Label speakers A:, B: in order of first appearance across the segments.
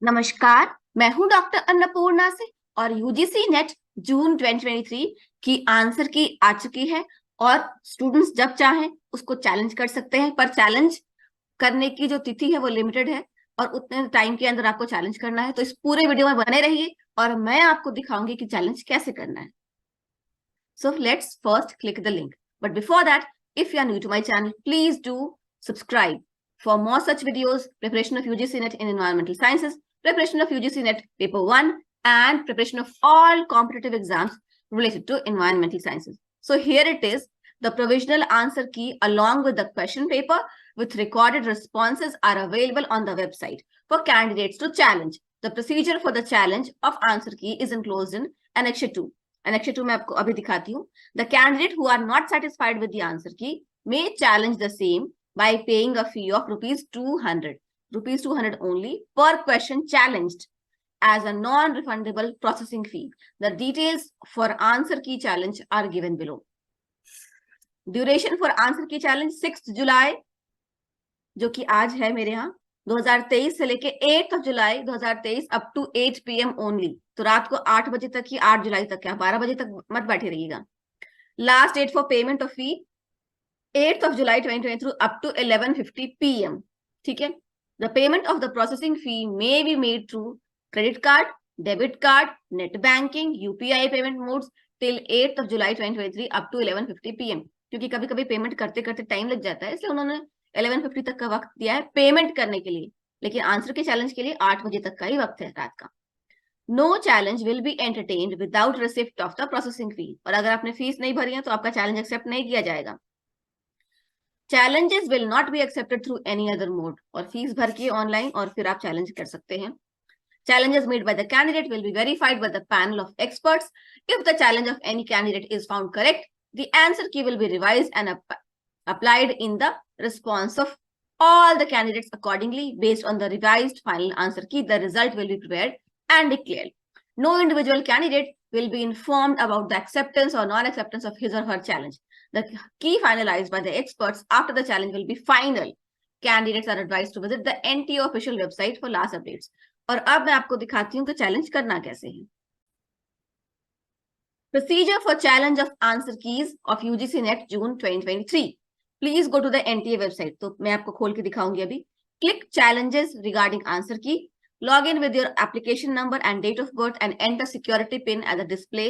A: नमस्कार, मैं हूं डॉक्टर अन्नपूर्णा से और यूजीसी नेट जून 2023 की आंसर की आ चुकी है। और स्टूडेंट्स जब चाहें उसको चैलेंज कर सकते हैं, पर चैलेंज करने की जो तिथि है वो लिमिटेड है और उतने टाइम के अंदर आपको चैलेंज करना है। तो इस पूरे वीडियो में बने रहिए और मैं आपको दिखाऊंगी कि चैलेंज कैसे करना है। So let's first click the link. But before that, if you are new to my channel, please do subscribe for more such videos, preparation of UGC NET in environmental sciences, preparation of UGC NET paper 1, and preparation of all competitive exams related to environmental sciences. So here it is, the provisional answer key along with the question paper with recorded responses are available on the website for candidates to challenge. The procedure for the challenge of answer key is enclosed in Annexure 2. Annexure 2 मैं आपको अभी दिखाती हूँ. The candidate who are not satisfied with the answer key may challenge the same by paying a fee of rupees 200 only per question challenged as a non-refundable processing fee. The details for answer key challenge are given below. Duration for answer key challenge 6 जुलाई, जो कि आज है मेरे यहाँ, 2023 से लेके 8 July 2023 up to 8 PM only. तो रात को 8 बजे तक ही, 8 जुलाई तक, क्या 12 बजे तक मत बैठे रहिएगा. Last date for payment of fee 8 July 2023 up to 11:50 PM. ठीक है. The payment of the processing fee may be made through credit card, debit card, net banking, UPI payment modes till 8 July 2023 up to 11:50 PM. क्योंकि कभी कभी payment करते करते time लग जाता है, इसलिए उन्होंने 11:50 तक का वक्त दिया है पेमेंट करने के लिए. लेकिन आंसर के चैलेंज के लिए 8 बजे तक का ही वक्त है रात का. No challenge will be entertained without receipt of the processing fee. और अगर आपने फीस नहीं भरी है तो आपका चैलेंज एक्सेप्ट नहीं किया जाएगा. Challenges will not be accepted through any other mode. और फीस भर के ऑनलाइन और फिर आप चैलेंज कर सकते हैं. Challenges made by the candidate will be verified by the panel of experts. If the challenge of any candidate is found correct, the answer key will be revised and applied in the response of all the candidates accordingly. Based on the revised final answer key, the result will be prepared and declared. No individual candidate will be informed about the acceptance or non-acceptance of his or her challenge. The key finalized by the experts after the challenge will be final. Candidates are advised to visit the NTO official website for last updates. और अब मैं आपको दिखाती हूँ कि challenge करना कैसे है. Procedure for challenge of answer keys of UGC NET June 2023. Please go to the NTA website. तो मैं आपको खोल के दिखाऊंगी अभी. Click challenges regarding answer key. Log in with your application number and date of birth and enter security pin as a display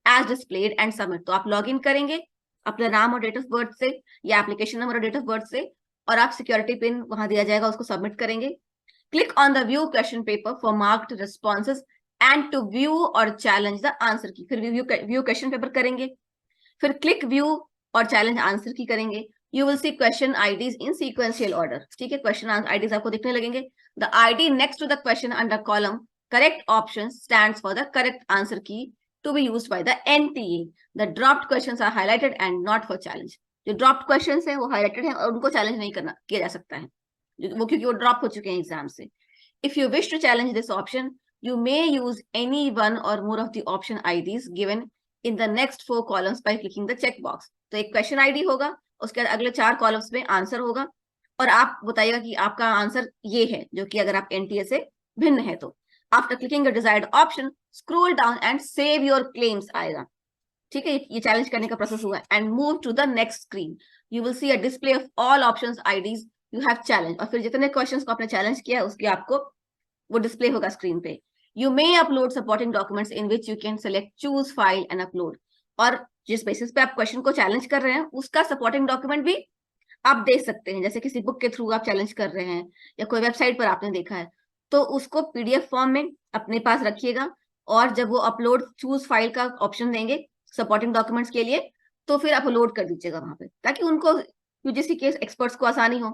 A: as displayed and submit. तो आप log in करेंगे अपना नाम और डेट ऑफ बर्थ से या application number और date of birth से, और आप सिक्योरिटी पिन वहां दिया जाएगा उसको सबमिट करेंगे. Click on the view question paper for marked responses and to view or challenge the answer key. फिर view question paper करेंगे. फिर click view और challenge answer key करेंगे. You will see question IDs in sequential order. ठीक है. question IDs आपको दिखने लगेंगे. The ID next to the question under column correct option stands for the correct answer key to be used by the NTA. The dropped questions are highlighted and not for challenge. जो dropped questions है वो highlighted है और उनको challenge नहीं किया जा सकता है, वो क्योंकि वो ड्रॉप हो चुके हैं एग्जाम से. If you wish to challenge this option you may use any one or more of the option IDs given in the next 4 columns by clicking the check box. तो एक क्वेश्चन आईडी होगा, उसके बाद अगले 4 columns में answer होगा और आप बताइएगा कि आपका आंसर ये है, जो कि अगर आप एनटीए से भिन्न है तो. After clicking the desired option scroll down and save your claims आएगा. ठीक है. ये चैलेंज करने का प्रोसेस हुआ. And move to the next screen. You will see a display of all options IDs you have challenge. और फिर जितने क्वेश्चंस को आपने चैलेंज किया है उसके आपको वो डिस्प्ले होगा स्क्रीन पे. You may upload supporting documents in which you can select choose file and upload. और जिस बेसिस पे आप क्वेश्चन को चैलेंज कर रहे हैं उसका सपोर्टिंग डॉक्यूमेंट भी आप दे सकते हैं. जैसे किसी बुक के थ्रू आप चैलेंज कर रहे हैं या कोई वेबसाइट पर आपने देखा है तो उसको पीडीएफ फॉर्म में अपने पास रखिएगा. और जब वो अपलोड चूज फाइल का ऑप्शन देंगे सपोर्टिंग डॉक्यूमेंट्स के लिए तो फिर अपलोड कर दीजिएगा वहां पे, ताकि उनको यूजीसी के एक्सपर्ट्स को आसानी हो.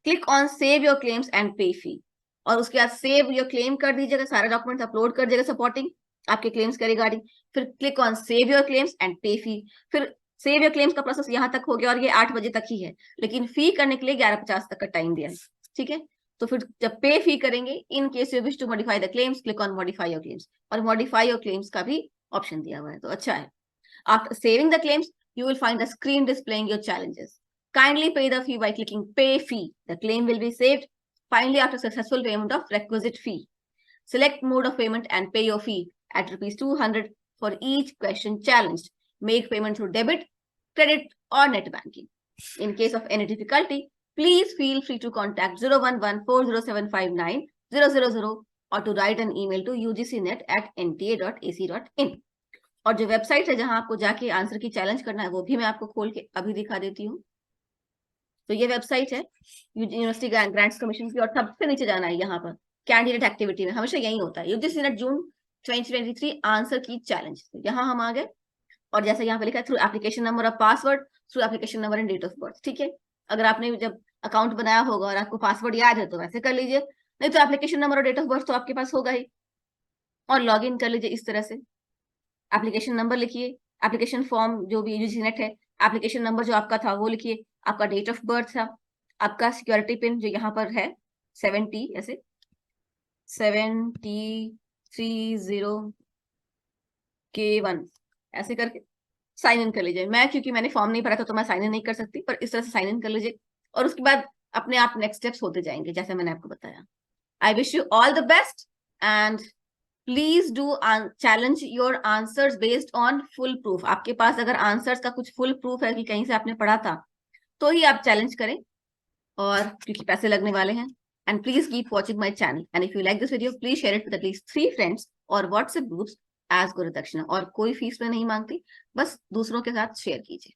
A: Click on save your claims and पे फी. और उसके बाद सेव योर क्लेम कर दीजिएगा, सारे डॉक्यूमेंट्स अपलोड कर दीजिएगा सपोर्टिंग आपके क्लेम्स के रिगार्डिंग. फिर click on save your claims and पे फी. फिर सेव योर क्लेम्स का प्रोसेस यहाँ तक हो गया और ये 8 बजे तक ही है, लेकिन फी करने के लिए 11:50 तक का टाइम दिया है. ठीक है. तो फिर जब पे फी करेंगे, in case you wish to modify the claims, click on modify your claims. और मॉडिफाई योर क्लेम्स का भी ऑप्शन दिया हुआ है, तो अच्छा है. After saving the claims you will find a screen displaying your challenges. Kindly pay the fee by clicking pay fee. The claim will be saved. Finally, after successful payment of requisite fee, select mode of payment and pay your fee at rupees 200 for each question challenged. Make payment through debit, credit, or net banking. In case of any difficulty, please feel free to contact 011-40759-000 or to write an email to ugcnet@nta.ac.in. और जो website है जहां आपको जाके answer की challenge करना है वो भी मैं आपको खोल के अभी दिखा देती हूँ। तो ये वेबसाइट है यूनिवर्सिटी ग्रांट्स कमीशन की, और सबसे नीचे जाना है यहाँ पर कैंडिडेट एक्टिविटी में, हमेशा यही होता है यूजीसी नेट जून 2023 आंसर की चैलेंज। तो यहाँ हम आ गए और जैसे यहाँ पे लिखा है थ्रू एप्लीकेशन नंबर और password, through application number and date of birth. ठीक है, अगर आपने जब अकाउंट बनाया होगा और आपको पासवर्ड याद है तो वैसे कर लीजिए, नहीं तो एप्लीकेशन नंबर और डेट ऑफ बर्थ तो आपके पास होगा ही, और लॉग इन कर लीजिए इस तरह से। एप्लीकेशन नंबर लिखिए, एप्लीकेशन फॉर्म जो भी यूजीसी नेट है, एप्लीकेशन नंबर जो आपका था वो लिखिए, आपका डेट ऑफ बर्थ था, आपका सिक्योरिटी पिन जो यहाँ पर है 70 ऐसे 7030K1 ऐसे करके साइन इन कर लीजिए। मैं क्योंकि मैंने फॉर्म नहीं भरा था तो मैं साइन इन नहीं कर सकती, पर इस तरह से साइन इन कर लीजिए और उसके बाद अपने आप नेक्स्ट स्टेप्स होते जाएंगे जैसे मैंने आपको बताया। I wish you all the best and please do challenge your answers based on full proof. आपके पास अगर आंसर्स का कुछ फुल प्रूफ है कि कहीं से आपने पढ़ा था तो ही आप चैलेंज करें, और क्योंकि पैसे लगने वाले हैं। And please keep watching my channel and if you like this video please share it with at least 3 friends और व्हाट्सएप ग्रुप्स एज गुरु दक्षिणा। और कोई फीस में नहीं मांगती, बस दूसरों के साथ शेयर कीजिए।